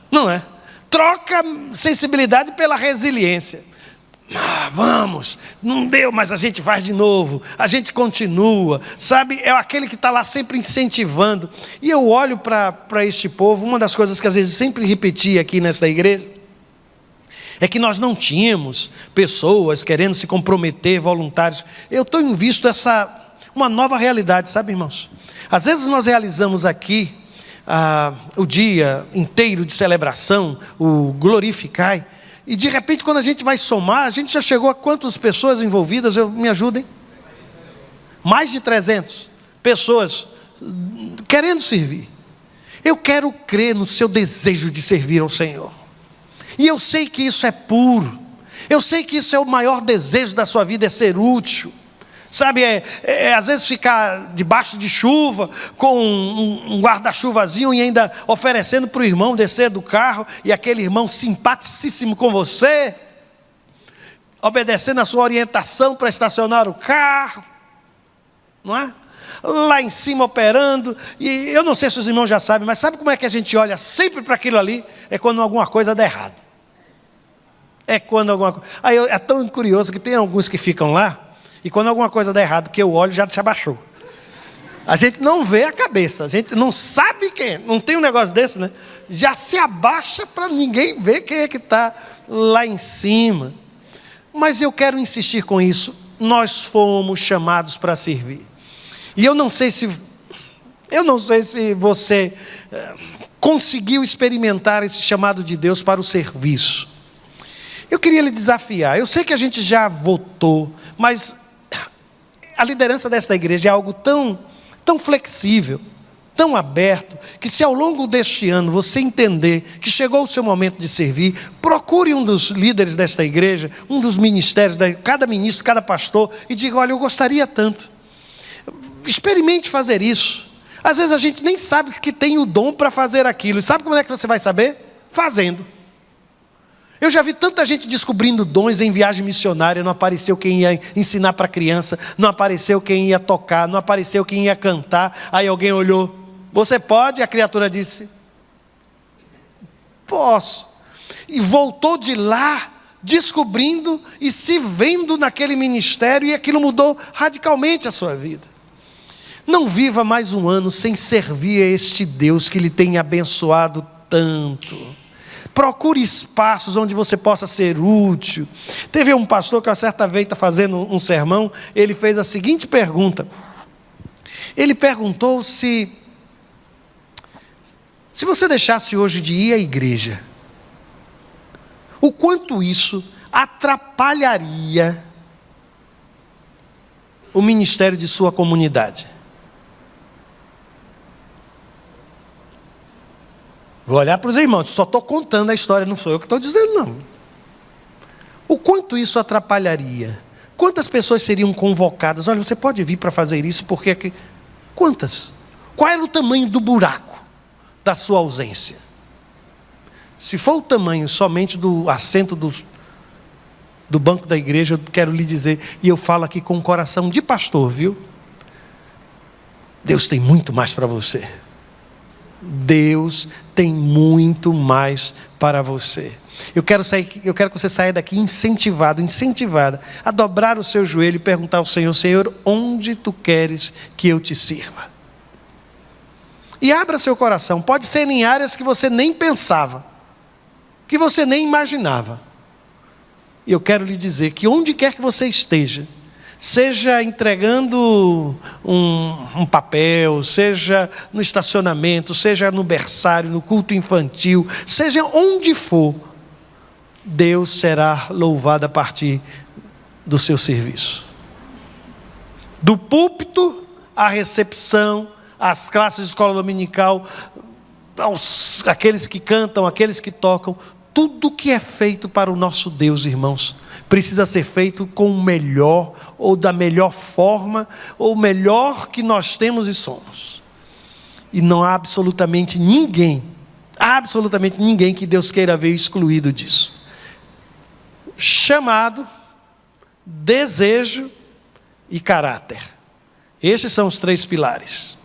Não é? Troca sensibilidade pela resiliência. Vamos, não deu, mas a gente faz de novo, a gente continua, sabe, é aquele que está lá sempre incentivando. E eu olho para este povo, uma das coisas que às vezes sempre repeti aqui nesta igreja, é que nós não tínhamos pessoas querendo se comprometer, voluntários. Eu tenho visto uma nova realidade, sabe, irmãos? Às vezes nós realizamos aqui o dia inteiro de celebração, o Glorificai, e de repente quando a gente vai somar, a gente já chegou a quantas pessoas envolvidas? Me ajudem? Mais de 300 pessoas querendo servir. Eu quero crer no seu desejo de servir ao Senhor, e eu sei que isso é puro, eu sei que isso é o maior desejo da sua vida, é ser útil. Sabe, às vezes ficar debaixo de chuva, com um guarda-chuvazinho e ainda oferecendo para o irmão descer do carro, e aquele irmão simpaticíssimo com você, obedecendo a sua orientação para estacionar o carro, não é? Lá em cima operando, e eu não sei se os irmãos já sabem, mas sabe como é que a gente olha sempre para aquilo ali? É quando alguma coisa dá errado. É quando alguma coisa... Aí é tão curioso que tem alguns que ficam lá, e quando alguma coisa dá errado, que eu olho, já se abaixou. A gente não vê a cabeça, a gente não sabe quem é. Não tem um negócio desse, né? Já se abaixa para ninguém ver quem é que está lá em cima. Mas eu quero insistir com isso. Nós fomos chamados para servir. E eu não sei se você conseguiu experimentar esse chamado de Deus para o serviço. Eu queria lhe desafiar. Eu sei que a gente já votou, mas a liderança desta igreja é algo tão flexível, tão aberto, que se ao longo deste ano você entender que chegou o seu momento de servir, procure um dos líderes desta igreja, um dos ministérios, cada ministro, cada pastor, e diga, olha, eu gostaria tanto. Experimente fazer isso. Às vezes a gente nem sabe que tem o dom para fazer aquilo. E sabe como é que você vai saber? Fazendo. Eu já vi tanta gente descobrindo dons em viagem missionária, não apareceu quem ia ensinar para criança, não apareceu quem ia tocar, não apareceu quem ia cantar, aí alguém olhou, você pode? A criatura disse, posso. E voltou de lá, descobrindo e se vendo naquele ministério, e aquilo mudou radicalmente a sua vida. Não viva mais um ano sem servir a este Deus que lhe tem abençoado tanto. Procure espaços onde você possa ser útil. Teve um pastor que, a certa vez, está fazendo um sermão, ele fez a seguinte pergunta. Ele perguntou se você deixasse hoje de ir à igreja, o quanto isso atrapalharia o ministério de sua comunidade. Vou olhar para os irmãos, só estou contando a história, não sou eu que estou dizendo, não. O quanto isso atrapalharia? Quantas pessoas seriam convocadas? Olha, você pode vir para fazer isso, porque... Quantas? Qual era o tamanho do buraco da sua ausência? Se for o tamanho somente do assento do banco da igreja, eu quero lhe dizer, e eu falo aqui com o coração de pastor, viu? Deus tem muito mais para você. Deus tem muito mais para você. Eu quero que você saia daqui incentivada a dobrar o seu joelho e perguntar ao Senhor: Senhor, onde tu queres que eu te sirva? E abra seu coração. Pode ser em áreas que você nem pensava, que você nem imaginava. E eu quero lhe dizer que onde quer que você esteja, seja entregando um papel, seja no estacionamento, seja no berçário, no culto infantil, seja onde for, Deus será louvado a partir do seu serviço. Do púlpito à recepção, às classes de escola dominical, aqueles que cantam, aqueles que tocam, tudo que é feito para o nosso Deus, irmãos, precisa ser feito com o melhor, ou da melhor forma, ou o melhor que nós temos e somos. E não há absolutamente ninguém que Deus queira ver excluído disso. Chamado, desejo e caráter. Esses são os 3 pilares: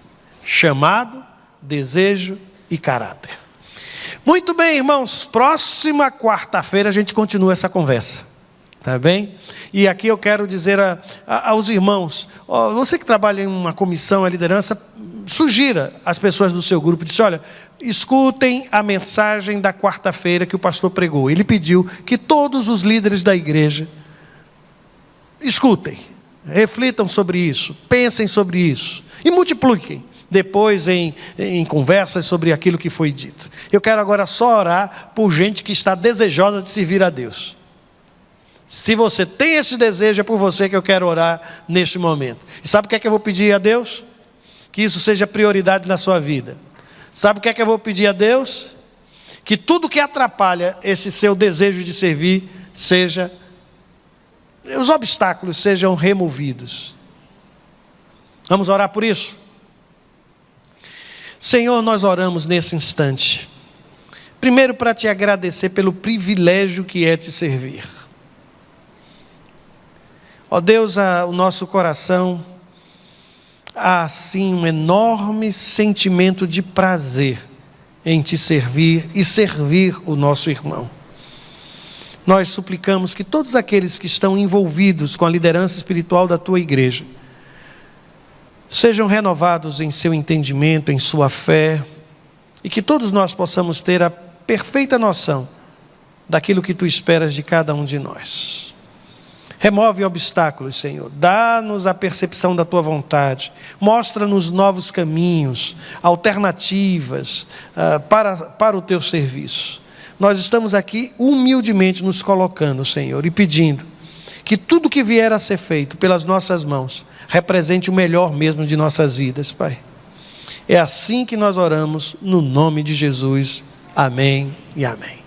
chamado, desejo e caráter. Muito bem, irmãos, próxima quarta-feira a gente continua essa conversa, tá bem? E aqui eu quero dizer aos irmãos, você que trabalha em uma comissão, a liderança, sugira às pessoas do seu grupo, disse: olha, escutem a mensagem da quarta-feira que o pastor pregou. Ele pediu que todos os líderes da igreja escutem, reflitam sobre isso, pensem sobre isso e multipliquem depois em conversas sobre aquilo que foi dito. Eu quero agora só orar por gente que está desejosa de servir a Deus. Se você tem esse desejo, é por você que eu quero orar neste momento. E sabe o que é que eu vou pedir a Deus? Que isso seja prioridade na sua vida. Sabe o que é que eu vou pedir a Deus? Que tudo que atrapalha esse seu desejo de servir, os obstáculos sejam removidos. Vamos orar por isso? Senhor, nós oramos nesse instante, primeiro para te agradecer pelo privilégio que é te servir. Ó Deus, o nosso coração há sim um enorme sentimento de prazer em te servir e servir o nosso irmão. Nós suplicamos que todos aqueles que estão envolvidos com a liderança espiritual da tua igreja sejam renovados em seu entendimento, em sua fé, e que todos nós possamos ter a perfeita noção daquilo que tu esperas de cada um de nós. Remove obstáculos, Senhor, dá-nos a percepção da tua vontade, mostra-nos novos caminhos, alternativas para o teu serviço. Nós estamos aqui humildemente nos colocando, Senhor, e pedindo que tudo que vier a ser feito pelas nossas mãos represente o melhor mesmo de nossas vidas, Pai. É assim que nós oramos, no nome de Jesus. Amém e amém.